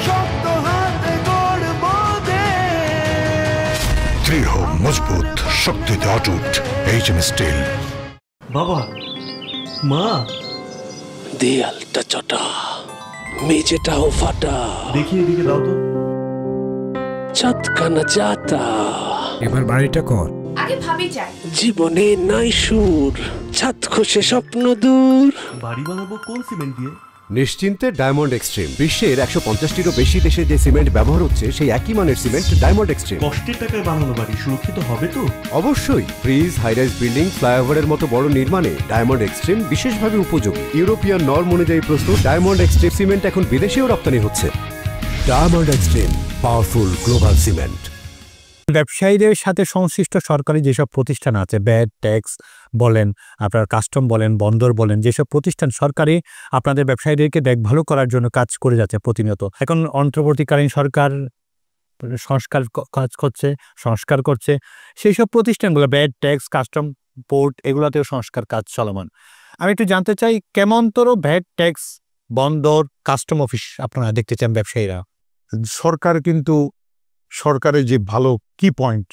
শক্ত হাতে গড়বো দেশ। দৃঢ়, মজবুত, শক্তিতে অটুট HM স্টিল। বাবা, মা, দেয়ালটা চটা, মেঝেটাও ফাটা, দেখি এদিকে দাও তো। ছাদখানা যাতা, এবার বাড়িটা কর। আগে ভাবি যাই। জীবনে নাই সুর, ছাদ খসে স্বপ্ন দূর। বাড়ি বানাবো কোন সিমেন্ট দিয়ে? নিশ্চিন্তে ডায়মন্ড এক্সট্রিম। বিশ্বের 150টিরও বেশি দেশে যে সিমেন্ট ব্যবহার হচ্ছে সেই একই মানের সিমেন্ট ডায়মন্ড এক্সট্রিম। কষ্টের টাকায় বানানো বাড়ি সুরক্ষিত হবে তো? অবশ্যই। ব্রিজ, হাইরাইজ বিল্ডিং, ফ্লাইওভারের মতো বড় নির্মাণে ডায়মন্ড এক্সট্রিম বিশেষভাবে উপযোগী। ইউরোপিয়ান নর্ম অনুযায়ী প্রস্তুত ডায়মন্ড এক্সট্রিম সিমেন্ট এখন বিদেশেও রপ্তানি হচ্ছে। Diamond extreme, powerful global cement. ব্যবসায়ীদের সাথে সংশ্লিষ্ট সরকারি যেসব প্রতিষ্ঠান আছে, ব্যাট ট্যাক্স বলেন, আপনার কাস্টম বলেন, বন্দর বলেন, যেসব প্রতিষ্ঠান সরকারি আপনাদের ব্যবসায়ীদেরকে দেখভাল করার জন্য কাজ করে যাচ্ছে প্রতিনিয়ত। এখন অন্তর্বর্তীকালীন সরকার সংস্কার করছে সেই সব প্রতিষ্ঠানগুলো, ব্যাট ট্যাক্স, কাস্টম, পোর্ট, এগুলোতেও সংস্কার কাজ চলমান। আমি একটু জানতে চাই, কেমনতর ভ্যাট ট্যাক্স, বন্দর, কাস্টম অফিস আপনারা দেখতে চান ব্যবসায়ীরা? সরকার কিন্তু সরকারের যে ভালো কি পয়েন্ট,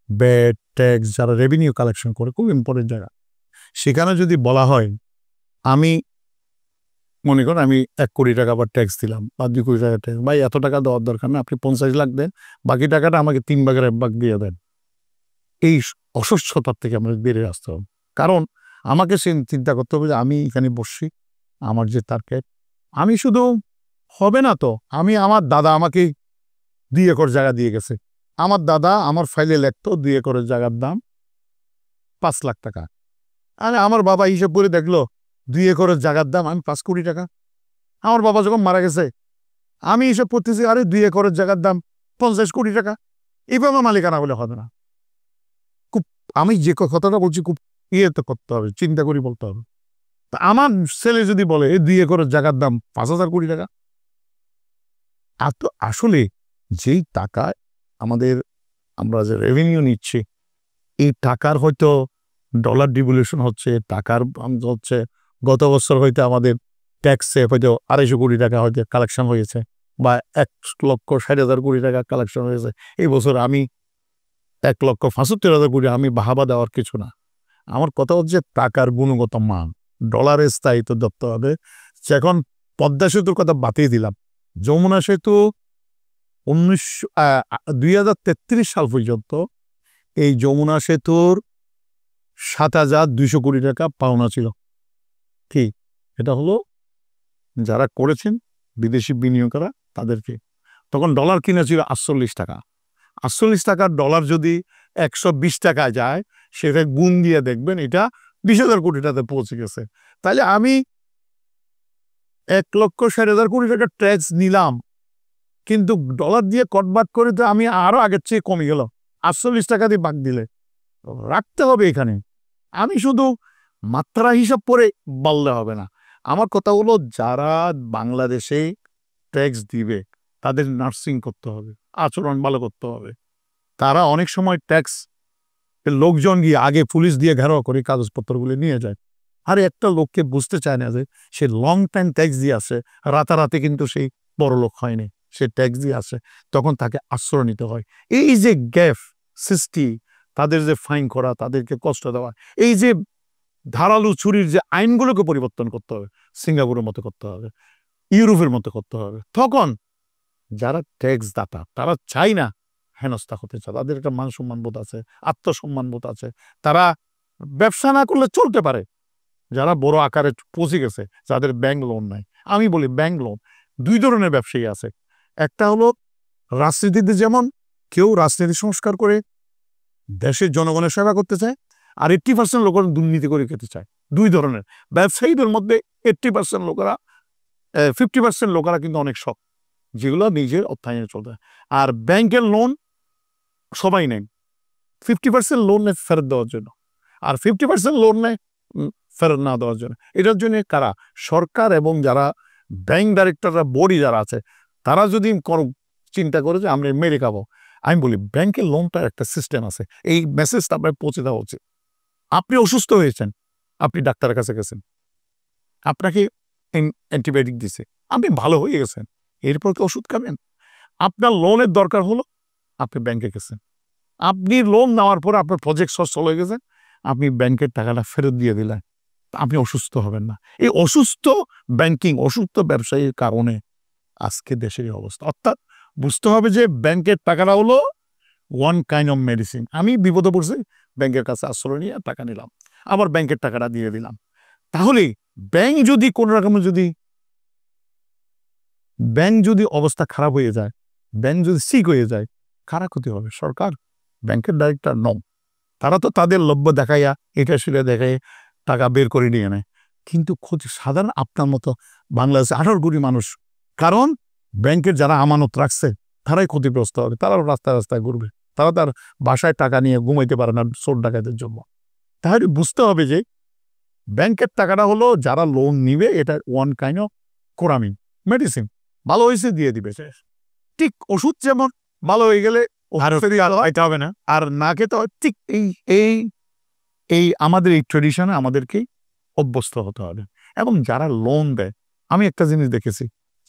ব্যাট ট্যাক্স, যারা রেভিনিউ কালেকশন করে, খুব ইম্পর্টেন্ট জায়গা। সেখানে যদি বলা হয়, আমি মনে করেন আমি 1 কোটি টাকা আবার ট্যাক্স দিলাম বা 2 কোটি টাকা ট্যাক্স, ভাই এত টাকা দেওয়ার দরকার না, আপনি 50 লাখ দেন, বাকি টাকাটা আমাকে 3 ভাগের 1 ভাগ দিয়ে দেন। এই অস্বচ্ছতার থেকে আমরা বেরিয়ে আসতে হবে। কারণ আমাকে চিন্তা করতে হবে যে আমি এখানে বসছি, আমার যে টার্গেট, আমি শুধু হবে না তো, আমার দাদা আমাকে 2 একর জায়গা দিয়ে গেছে। আমার দাদা আমার ফাইলে লেখতো 2 একরের জায়গার দাম 5 লাখ টাকা। আরে আমার বাবা হিসেব করে দেখলো 2 একরের জায়গার দাম আমি 5 কোটি টাকা। আমার বাবা যখন মারা গেছে আমি হিসেব করতেছি, আরে 2 একরের জায়গার দাম 50 কোটি টাকা। এইভাবে মালিকানা বলে হবে না। খুব আমি যে কথাটা বলছি খুব ইয়েতে করতে হবে, চিন্তা করি বলতে হবে। তা আমার ছেলে যদি বলে এই 2 একরের জায়গার দাম 5,000 কোটি টাকা, আর তো আসলে যেই টাকায় আমরা যে রেভিনিউ নিচ্ছি, এই টাকার হয়তো ডলার ডিভ্যালুয়েশন হচ্ছে, টাকার হচ্ছে গত বছর হয়তো আমাদের ট্যাক্সে হয়তো 250 কোটি টাকা হয়তো কালেকশন হয়েছে, বা 1,60,000 কোটি টাকা কালেকশন হয়েছে। এই বছর আমি 1,75,000 কোটি, আমি বাহাবা দেওয়ার কিছু না। আমার কথা হচ্ছে টাকার গুণগত মান, ডলারের স্থায়িত্ব ধরতে হবে। এখন পদ্মা সেতুর কথা বাতিয়ে দিলাম, যমুনা সেতু 2033 সাল পর্যন্ত এই যমুনা সেতুর 7,200 কোটি টাকা পাওনা ছিল। কি এটা হলো যারা করেছেন বিদেশি বিনিয়োগকাররা তাদেরকে। তখন ডলার কিনেছিল 48 টাকা। 48 টাকার ডলার যদি 120 টাকায় যায়, সেটা গুণ দিয়ে দেখবেন এটা 20,000 কোটি টাকাতে পৌঁছে গেছে। তাহলে আমি 1,60,000 কোটি টাকা ট্যাক্স নিলাম, কিন্তু ডলার দিয়ে কনভার্ট করে তো আমি আরো আগের চেয়ে কমে গেল। 48 টাকা দিয়ে বাদ দিলে রাখতে হবে এখানে। আমি শুধু মাত্রা হিসাব করে বললে হবে না। আমার কথা হলো যারা বাংলাদেশে ট্যাক্স দিবে তাদের নার্সিং করতে হবে, আচরণ ভালো করতে হবে। তারা অনেক সময় ট্যাক্স লোকজন গিয়ে আগে পুলিশ দিয়ে ঘেরাও করে কাগজপত্রগুলো নিয়ে যায়। আর একটা লোককে বুঝতে চায় না যে সে লং টাইম ট্যাক্স দিয়ে আসে, রাতারাতি কিন্তু সেই বড় লোক হয়নি, সে ট্যাক্স দিয়ে আসে, তখন তাকে আশ্রয় নিতে হয়। এই যে গ্যাপ সৃষ্টি, তাদের যে ফাইন করা, তাদেরকে কষ্ট দেওয়া, এই যে ধারালো ছুরির যে আইনগুলোকে পরিবর্তন করতে হবে, সিঙ্গাপুরের মতো করতে হবে, ইউরোপের মতো করতে হবে। তখন যারা ট্যাক্স দাতা তারা চায় না হেনস্থা হতে চায়, তাদের একটা মান সম্মান বোধ আছে, আত্মসম্মান বোধ আছে, তারা ব্যবসা না করলে চলতে পারে। যারা বড় আকারে পৌঁছে গেছে, যাদের ব্যাংক লোন নাই, আমি বলি ব্যাংক লোন 2 ধরনের ব্যবসায়ী আছে। একটা হলো রাজনীতিতে, যেমন কেউ রাজনীতি সংস্কার করে দেশের জনগণের সেবা করতে চায়, আর 80% লোকেরা দুর্নীতি করে খেতে চায়। 2 ধরনের ব্যবসায়ীদের মধ্যে 80% লোকেরা 50% লোকেরা কিন্তু অনেক শখ, যেগুলো নিজের অর্থায়নে চলতে। আর ব্যাংকের লোন সবাই নেয় 50% লোন নেয় ফেরত দেওয়ার জন্য, আর 50% লোন নেয় ফেরত না দেওয়ার জন্য। এটার জন্য কারা? সরকার এবং যারা ব্যাংক ডাইরেক্টররা, বডি যারা আছে, তারা যদি চিন্তা করে যে আমরা মেরে খাবো। আমি বলি ব্যাংকের লোনটার একটা সিস্টেম আছে, এই মেসেজটা আপনার পৌঁছে দেওয়া উচিত। আপনি অসুস্থ হয়েছেন, আপনি ডাক্তারের কাছে গেছেন, আপনাকে অ্যান্টিবায়োটিক দিছে, আপনি ভালো হয়ে গেছেন, এরপর কি ওষুধ খাবেন? আপনার লোনের দরকার হলো, আপনি ব্যাংকে গেছেন, আপনি লোন নেওয়ার পর আপনার প্রজেক্ট সচ্ছল হয়ে গেছে, আপনি ব্যাংকের টাকাটা ফেরত দিয়ে দিলেন, আপনি অসুস্থ হবেন না। এই অসুস্থ ব্যাংকিং, অসুস্থ ব্যবসায়ীর কারণে আজকে দেশের এই অবস্থা। অর্থাৎ বুঝতে হবে যে ব্যাংকের টাকাটা হলো ওয়ান কাইন্ড অফ মেডিসিন। আমি বিপদে পড়ছি, ব্যাংকের কাছে আশ্রয় নিয়ে টাকা নিলাম, আবার ব্যাংকের টাকাটা দিয়ে দিলাম। তাহলে ব্যাংক যদি কোনো রকমের ব্যাংক যদি অবস্থা খারাপ হয়ে যায়, ব্যাংক যদি সিক হয়ে যায়, কারা ক্ষতি হবে? সরকার, ব্যাংকের ডাইরেক্টর নন। তারা তো তাদের লভ্য দেখাইয়া, এটা সেটা দেখাই টাকা বের করে নিয়ে নেয়, কিন্তু ক্ষতি সাধারণ আপনার মতো বাংলাদেশে 18 কোটি মানুষ। কারণ ব্যাংকের যারা আমানত রাখছে তারাই ক্ষতিগ্রস্ত হবে, তারাও রাস্তায় রাস্তায় ঘুরবে, তারা তার বাসায় টাকা নিয়ে ঘুমাইতে পারে না চোর ডাকাতের জন্য। তাহলে বুঝতে হবে যে ব্যাংকের টাকাটা হলো যারা লোন নিবে, এটা one kind of Coramine medicine, ভালো হয়েছে দিয়ে দিবে। ঠিক ওষুধ যেমন ভালো হয়ে গেলে খাইতে হবে না, আর না খেতে হয়, ঠিক এই আমাদের এই ট্রেডিশনে আমাদেরকেই অভ্যস্ত হতে হবে। এবং যারা লোন দেয়, আমি একটা জিনিস দেখেছি,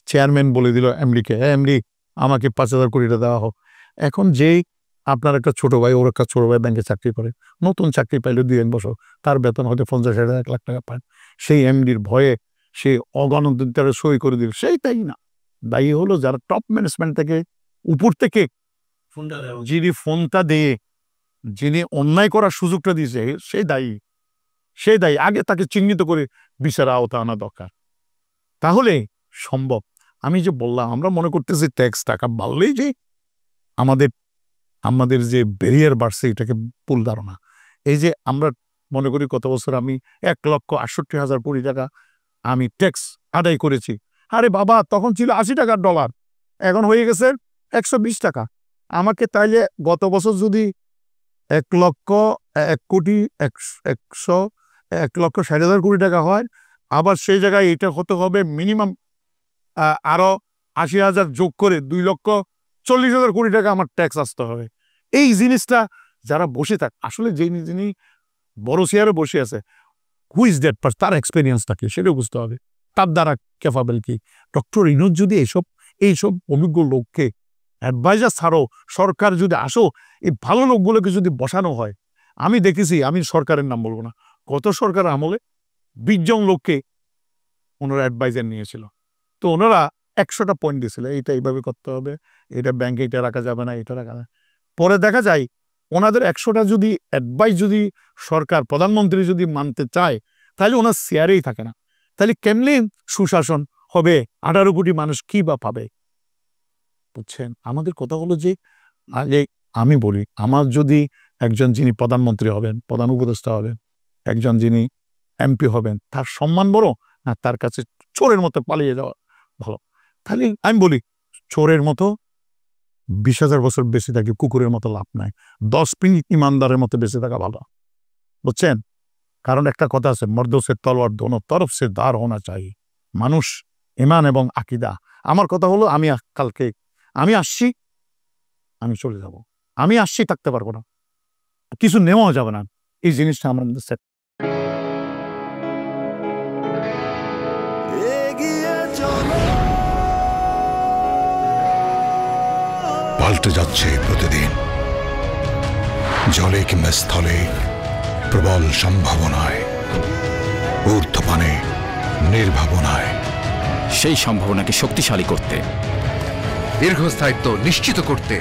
চেয়ারম্যান বলে দিল এমডিকে, এমডি আমাকে 5,000 কোটি টাকা দেওয়া হোক। এখন যেই আপনার একটা ছোট ভাই, ওর একটা ছোট ভাই ব্যাংকে চাকরি করে, নতুন চাকরি পাইলে 2-1 বছর, তার বেতন হয়তো 50,000 1 লাখ টাকা পায়, সেই এমডির ভয়ে সে অগণতান্ত্রিক সই করে দিল। সেইটাই না, দায়ী হলো যারা টপ ম্যানেজমেন্ট থেকে, উপর থেকে যিনি ফোনটা দিয়ে, যিনি অন্যায় করার সুযোগটা দিয়েছে, সেই দায়ী। আগে তাকে চিহ্নিত করে বিচার আওতা আনা দরকার, তাহলে সম্ভব। আমি যে বললাম, আমরা মনে করতেছি ট্যাক্স টাকা বাড়লেই যে আমাদের যে ব্যারিয়ার বাড়ছে, এটাকে ভুল ধারণা। এই যে আমরা মনে করি গত বছর আমি 1,68,000 কোটি টাকা আমি ট্যাক্স আদায় করেছি। আরে বাবা, তখন ছিল 80 টাকার ডলার, এখন হয়ে গেছে 120 টাকা। আমাকে তাইলে গত বছর যদি 1,60,000 কোটি টাকা হয়, আবার সেই জায়গায় এটা হতে হবে মিনিমাম আরো 80,000 যোগ করে 40,000 কোটি টাকা আমার ট্যাক্স আসতে হবে। এই জিনিসটা যারা বসে থাক, আসলে যিনি বড় চেয়ারে বসে আছে, হু ইজ দ্যাট পার্সন, তার এক্সপেরিয়েন্সটা কি সেটা বুঝতে হবে, তার দ্বারা ক্যাপাবল কি। ডক্টর ইউনূস যদি এইসব অভিজ্ঞ লোককে অ্যাডভাইজার ছাড়ো, সরকার যদি আসো, এই ভালো লোকগুলোকে যদি বসানো হয়, আমি দেখেছি, আমি সরকারের নাম বলবো না, কত সরকার আমলে 20 জন লোককে ওনারা অ্যাডভাইজার নিয়েছিল। তো ওনারা 100টা পয়েন্ট দিয়েছিল, এইটা এইভাবে করতে হবে, এটা ব্যাংকে এটা রাখা যাবে না, এটা রাখা না। পরে দেখা যায় ওনাদের 100টা যদি অ্যাডভাইস যদি সরকার প্রধানমন্ত্রী যদি মানতে চায়, তাহলে ওনার শেয়ারেই থাকে না। তাহলে কেমনি সুশাসন হবে? 18 কোটি মানুষ কি বা পাবে? বুঝছেন, আমাদের কথা হলো যে আমি বলি, আমার যদি একজন যিনি প্রধানমন্ত্রী হবেন, প্রধান উপদেষ্টা হবেন, একজন যিনি এমপি হবেন, তার সম্মান বড় না তার কাছে চোরের মতো পালিয়ে যাওয়া ভালো? তাহলে আমি বলি, চোরের মতো 20,000 বছর বেঁচে থাকি, কুকুরের মতো লাভ নাই। 10 মিনিট ইমানদারের মতো বেঁচে থাকা ভালো, বুঝছেন? কারণ একটা কথা আছে, মর্দ সে তলোয়ার দোনো তরফ সে দাঁড় হোনা চাই। মানুষ, ইমান এবং আকিদা। আমার কথা হলো, আমি আসছি, আমি চলে যাব, আমি আসছি, থাকতে পারবো না, কিছু নেওয়া যাবে না। এই জিনিসটা আমার মধ্যে সেট। পাল্টে যাচ্ছে প্রতিদিন, জলে কিংবা স্থলে, প্রবল সম্ভাবনায়, ঊর্ধ্বপানে, নির্ভাবনায়। সেই সম্ভাবনাকে শক্তিশালী করতে, দীর্ঘস্থায়িত্ব নিশ্চিত করতে,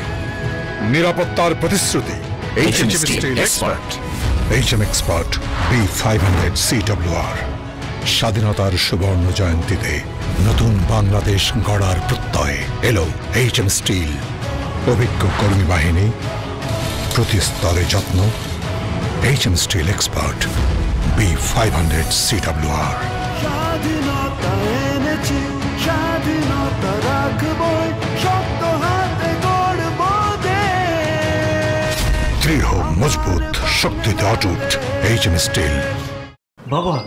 নিরাপত্তার প্রতিশ্রুতি। HM Steel Expert। HM Expert B500 CWR। স্বাধীনতার সুবর্ণ জয়ন্তীতে নতুন বাংলাদেশ গড়ার প্রত্যয়ে এলো HM স্টিল। অভিজ্ঞ কর্মী বাহিনী, প্রতি স্তরে যত্ন। HM Steel Expert B500 CWR। স্বাধীনতা এনেছি, স্বাধীনতা রাখবই, শক্ত হাতে গড়ব দেশ। দৃঢ়, মজবুত, শক্তিতে অটুট HM স্টিল। বাবা,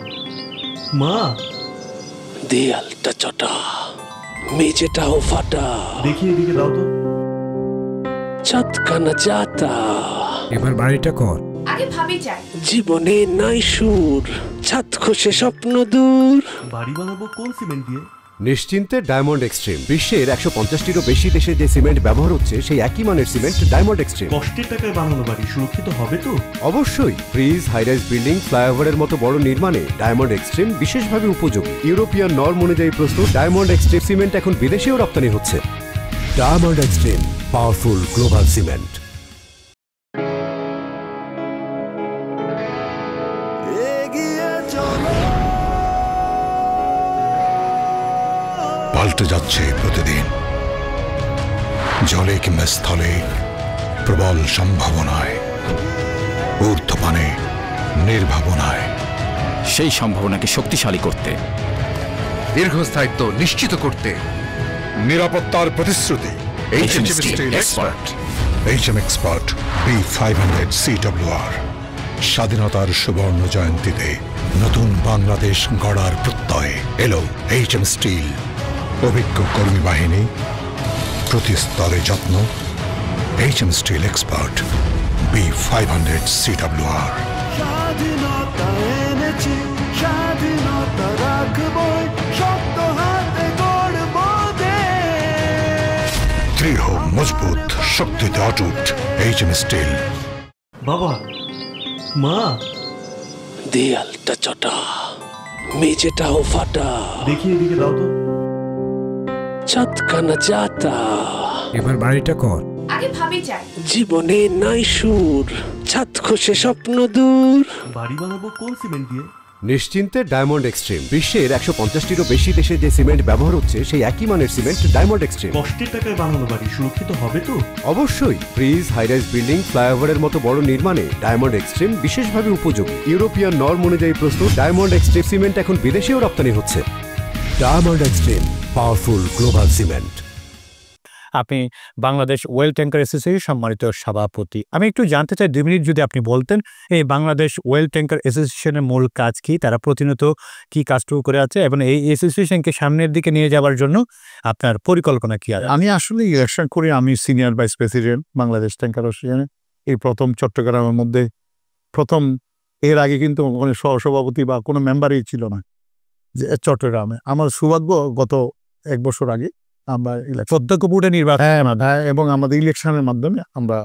মা, দেয়ালটা চটা, মেঝেটাও ফাটা, দেখি এদিকে দাও তো। ছাদখানা যাতা, এবার বাড়িটা কর। আগে ভাবি যাই। জীবনে নাই সুর, ছাদ খসে স্বপ্ন দূর। বাড়ি বানাবো কোন সিমেন্ট দিয়ে? নিশ্চিন্তে ডায়মন্ড এক্সট্রিম। বিশ্বের 150টিরও বেশি দেশে যে সিমেন্ট ব্যবহার হচ্ছে, সেই একই মানের সিমেন্ট ডায়মন্ড এক্সট্রিম। কষ্টের টাকায় বানানো বাড়ি সুরক্ষিত হবে তো? অবশ্যই। ব্রিজ, হাইরাইজ বিল্ডিং, ফ্লাইওভারের মতো বড় নির্মাণে ডায়মন্ড এক্সট্রিম বিশেষভাবে উপযোগী। ইউরোপিয়ান নর্ম অনুযায়ী প্রস্তুত ডায়মন্ড এক্সট্রিম সিমেন্ট এখন বিদেশেও রপ্তানি হচ্ছে। Diamond extreme, powerful global cement. পাল্টে যাচ্ছে প্রতিদিন, জলে কিংবা স্থলে, প্রবল সম্ভাবনায়, ঊর্ধ্বপানে, নির্ভাবনায়। সেই সম্ভাবনাকে শক্তিশালী করতে, দীর্ঘস্থায়িত্ব নিশ্চিত করতে, নিরাপত্তার প্রতিশ্রুতি। HM Steel Expert। HM Expert B500 CWR। স্বাধীনতার সুবর্ণ জয়ন্তীতে নতুন বাংলাদেশ গড়ার প্রত্যয়ে এলো HM স্টিল। অভিজ্ঞ কর্মী বাহিনী, প্রতি স্তরে যত্ন। HM Steel Expert B500 CWR। স্বাধীনতা এনেছি, স্বাধীনতা রাখবই, শক্ত হাতে গড়ব দেশ। দৃঢ়, মজবুত, শক্তিতে অটুট HM স্টিল। বাবা, মা, দেয়ালটা চটা, মেঝেটাও ফাটা, দেখি এদিকে দাও তো। ছাদখানা যাতা, এবার বাড়িটা কর। আগে ভাবি যাই। জীবনে নাই সুর, ছাদ খসে স্বপ্ন দূর। বাড়ি বানাবো কোন সিমেন্ট দিয়ে? নিশ্চিন্তে ডায়মন্ড এক্সট্রিম। বিশ্বের 150টিরও বেশি দেশে যে সিমেন্ট ব্যবহার হচ্ছে, সেই একই মানের সিমেন্ট ডায়মন্ড এক্সট্রিম। কষ্টের টাকায় বানানো বাড়ি সুরক্ষিত হবে তো? অবশ্যই। ব্রিজ, হাইরাইজ বিল্ডিং, ফ্লাইওভারের মতো বড় নির্মাণে ডায়মন্ড এক্সট্রিম বিশেষভাবে উপযোগী। ইউরোপিয়ান নর্ম অনুযায়ী প্রস্তুত ডায়মন্ড এক্সট্রিম সিমেন্ট এখন বিদেশেও রপ্তানি হচ্ছে। Diamond extreme, powerful global cement. আপনি বাংলাদেশ ওয়েল ট্যাঙ্কার অ্যাসোসিয়েশন সম্মানিত সভাপতি। আমি একটু জানতে চাই 2 মিনিট যদি আপনি বলতেন এই বাংলাদেশ ওয়েল ট্যাঙ্কার অ্যাসোসিয়েশনের মূল কাজ কি, তারা প্রতিনিয়ত কি কাজটুকু করে আছে এবং এই অ্যাসোসিয়েশনকে সামনের দিকে নিয়ে যাওয়ার জন্য আপনার পরিকল্পনা কি আছে? আমি আসলে ইলেকশন করি, আমি senior vice president Bangladesh tanker অ্যাসোসিয়েশনের। এই প্রথম চট্টগ্রামের মধ্যে প্রথম, এর আগে কিন্তু কোনো সহসভাপতি বা কোনো মেম্বারই ছিল না যে চট্টগ্রামে। আমার সৌভাগ্য গত 1 বছর আগে আমরা প্রত্যক্ষ ভোটে নির্বাচন এবং আমাদের ইলেকশনের মাধ্যমে আমরা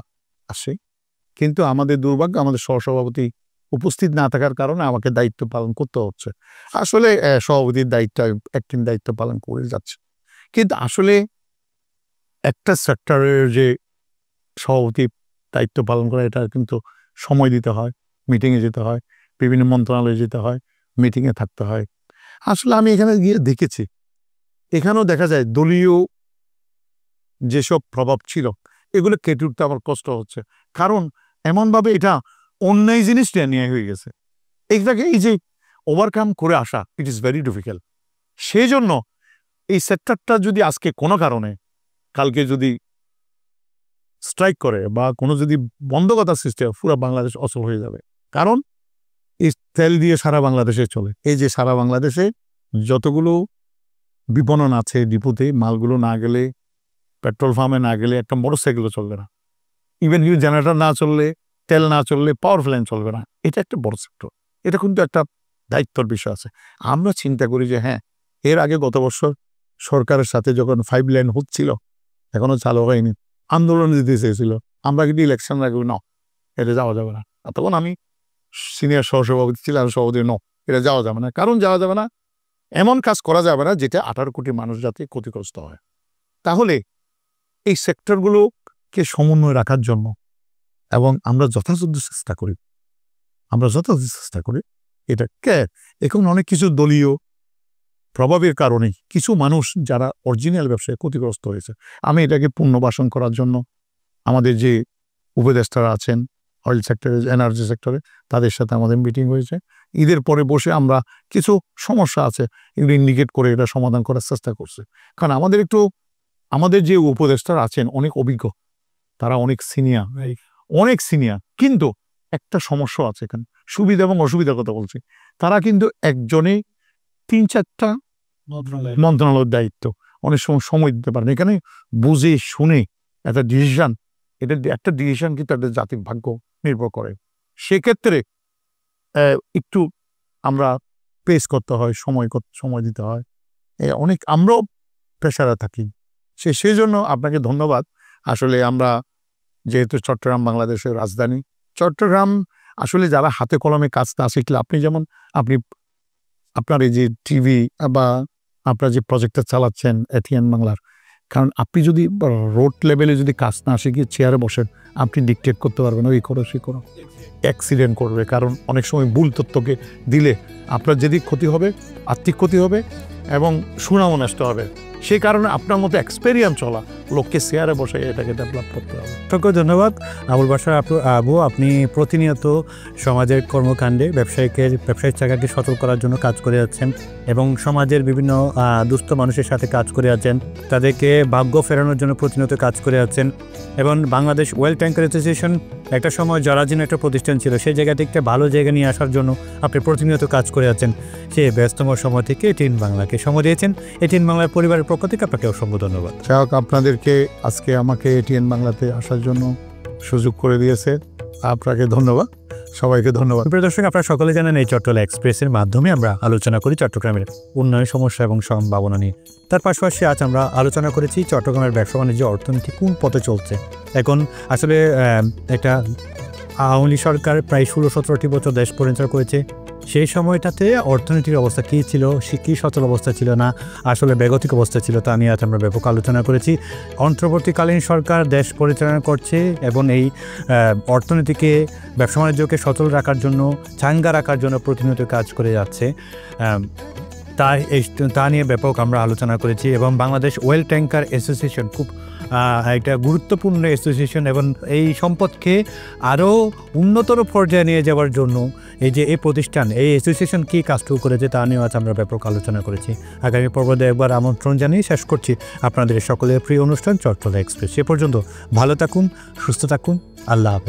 আসি, কিন্তু আমাদের দুর্ভাগ্য আমাদের সহসভাপতি উপস্থিত না থাকার কারণে আমাকে দায়িত্ব পালন করতে হচ্ছে। আসলে সভাপতির দায়িত্ব একদিন দায়িত্ব পালন করে যাচ্ছে, কিন্তু আসলে একটা সেক্টরের যে সভাপতি দায়িত্ব পালন করে এটা কিন্তু সময় দিতে হয়, মিটিংয়ে যেতে হয়, বিভিন্ন মন্ত্রণালয়ে যেতে হয়, মিটিংয়ে থাকতে হয়। আসলে আমি এখানে গিয়ে দেখেছি, এখানেও দেখা যায় দলীয় যেসব প্রভাব ছিল এগুলো কেটে উঠতে আমার কষ্ট হচ্ছে, কারণ এমনভাবে এটা অন্যায় জিনিসটা নিয়ে হয়ে গেছে। এইটাকে এই যে ওভারকাম করে আসা, ইট ইজ ভেরি ডিফিকাল্ট। সেই জন্য এই সেক্টরটা যদি আজকে কোনো কারণে কালকে যদি স্ট্রাইক করে বা কোনো যদি বন্ধকতার সৃষ্টি হয়, পুরো বাংলাদেশ অচল হয়ে যাবে। কারণ এই তেল দিয়ে সারা বাংলাদেশে চলে। এই যে সারা বাংলাদেশে যতগুলো বিপণন আছে, ডিপোতে মালগুলো না গেলে, পেট্রোল পাম্পে না গেলে একটা মোটরসাইকেলও চলবে না। ইভেন জেনারেটর না চললে, তেল না চললে পাওয়ার প্ল্যান্ট চলবে না। এটা একটা বড় সেক্টর, এটা কিন্তু একটা দায়িত্বর বিষয় আছে। আমরা চিন্তা করি যে হ্যাঁ, এর আগে গত বছর সরকারের সাথে যখন 5 লেন হচ্ছিল, এখনো চালু হয়নি, আন্দোলন দিতে চেয়েছিল, আমরা কিন্তু ইলেকশন রাখবো না, এটা যাওয়া যাবে না। তখন আমি সিনিয়র সহসভাপতি ছিলাম, সভাপতি এটা যাওয়া যাবে না। কারণ যাওয়া যাবে না, এমন কাজ করা যাবে না যেটা 18 কোটি মানুষ যাতে ক্ষতিগ্রস্ত হয়। তাহলে এই সেক্টরগুলোকে সমন্বয় রাখার জন্য এবং আমরা যথাযথ চেষ্টা করি এটাকে। এখন অনেক কিছু দলীয় প্রভাবের কারণে কিছু মানুষ যারা অরিজিনাল ব্যবসায় ক্ষতিগ্রস্ত হয়েছে, আমি এটাকে পুনর্বাসন করার জন্য আমাদের যে উপদেষ্টারা আছেন অয়েল সেক্টরে, এনার্জি সেক্টরে, তাদের সাথে আমাদের মিটিং হয়েছে। ঈদের পরে বসে আমরা কিছু সমস্যা আছে এগুলো ইন্ডিকেট করে এটা সমাধান করার চেষ্টা করছি। কারণ আমাদের যে উপদেষ্টারা আছেন অনেক অভিজ্ঞ, তারা অনেক সিনিয়র, কিন্তু একটা সমস্যা আছে এখানে, সুবিধা এবং অসুবিধার কথা বলছি। তারা কিন্তু একজনে 3-4টা মন্ত্রণালয়ের দায়িত্ব, অনেক সময় দিতে পারেন। এখানে বুঝে শুনে একটা ডিসিশন, একটা ডিসিশন কিন্তু একটা জাতির ভাগ্য নির্ভর করে। সেক্ষেত্রে একটু আমরা পেস করতে হয়, সময় দিতে হয়, অনেক আমরাও প্রেশারে থাকি। সেই জন্য আপনাকে ধন্যবাদ। আসলে আমরা যেহেতু চট্টগ্রাম বাংলাদেশের রাজধানী, চট্টগ্রাম আসলে যারা হাতে কলমে কাজটা শিখলে, আপনি যেমন আপনার এই যে টিভি বা আপনার যে প্রজেক্টটা চালাচ্ছেন এটিএন বাংলার, কারণ আপনি যদি রোড লেভেলে যদি কাজ না শিখে চেয়ারে বসেন, আপনি ডিকটেট করতে পারবেন ওই করো সে করো, অ্যাক্সিডেন্ট করবে। কারণ অনেক সময় ভুল তথ্যকে দিলে আপনার যেদিক ক্ষতি হবে, আর্থিক ক্ষতি হবে এবং সুনামও নষ্ট হবে। সেই কারণে আপনার মতো এক্সপেরিয়েন্স চলা লোককে চেয়ারে বসে এটাকে ডেভেলপ করতে হবে। অসংখ্য ধন্যবাদ আবুল বাশার আবু। আপনি প্রতিনিয়ত সমাজের কর্মকাণ্ডে ব্যবসায়িক জায়গাকে সচল করার জন্য কাজ করে যাচ্ছেন এবং সমাজের বিভিন্ন দুস্থ মানুষের সাথে কাজ করে যাচ্ছেন, তাদেরকে ভাগ্য ফেরানোর জন্য প্রতিনিয়ত কাজ করে যাচ্ছেন। এবং বাংলাদেশ ওয়েল ট্যাঙ্কার অ্যাসোসিয়েশন একটা সময় জরাজীর্ণ একটা প্রতিষ্ঠান ছিল, সেই জায়গা থেকে একটা ভালো জায়গা নিয়ে আসার জন্য আপনি প্রতিনিয়ত কাজ করে যাচ্ছেন। সে ব্যস্তম সময় থেকে এটিএন বাংলাকে সময় দিয়েছেন। এটিএন বাংলার পরিবারের পক্ষ থেকে আপনাকে অসংখ্য ধন্যবাদ। আপনাদেরকে আজকে আমাকে এটিএন বাংলাতে আসার জন্য সুযোগ করে দিয়েছে, আপনাকে ধন্যবাদ, সবাইকে ধন্যবাদ। প্রিয় দর্শক, আপনারা সকলে জানেন এই চট্টলা এক্সপ্রেসের মাধ্যমে আমরা আলোচনা করি চট্টগ্রামের উন্নয়ন সমস্যা এবং সম্ভাবনা নিয়ে। তার পাশাপাশি আজ আমরা আলোচনা করেছি চট্টগ্রামের ব্যবসা বাণিজ্য অর্থনীতি কোন পথে চলছে। এখন আসলে একটা আওয়ামী লীগ সরকার প্রায় 16-17টি বছর দেশ পরিচালনা করেছে। সেই সময়টাতে অর্থনীতির অবস্থা কী ছিল, কী সচল অবস্থা ছিল না, আসলে বেগতিক অবস্থা ছিল, তা নিয়ে আজ আমরা ব্যাপক আলোচনা করেছি। অন্তর্বর্তীকালীন সরকার দেশ পরিচালনা করছে এবং এই অর্থনীতিকে, ব্যবসা বাণিজ্যকে সচল রাখার জন্য, চাঙ্গা রাখার জন্য প্রতিনিয়ত কাজ করে যাচ্ছে। তা নিয়ে ব্যাপক আমরা আলোচনা করেছি এবং বাংলাদেশ ওয়েল ট্যাঙ্কার অ্যাসোসিয়েশন খুব একটা গুরুত্বপূর্ণ অ্যাসোসিয়েশন এবং এই সম্পদকে আরও উন্নতর পর্যায়ে নিয়ে যাওয়ার জন্য এই প্রতিষ্ঠান এই অ্যাসোসিয়েশন কী কাজটুকু করেছে তা নিয়েও আজ আমরা ব্যাপক আলোচনা করেছি। আগামী পর্বে একবার আমন্ত্রণ জানিয়ে শেষ করছি আপনাদের সকলের প্রিয় অনুষ্ঠান চট্টলা এক্সপ্রেস। সে পর্যন্ত ভালো থাকুন, সুস্থ থাকুন, আল্লাহ হাফেজ।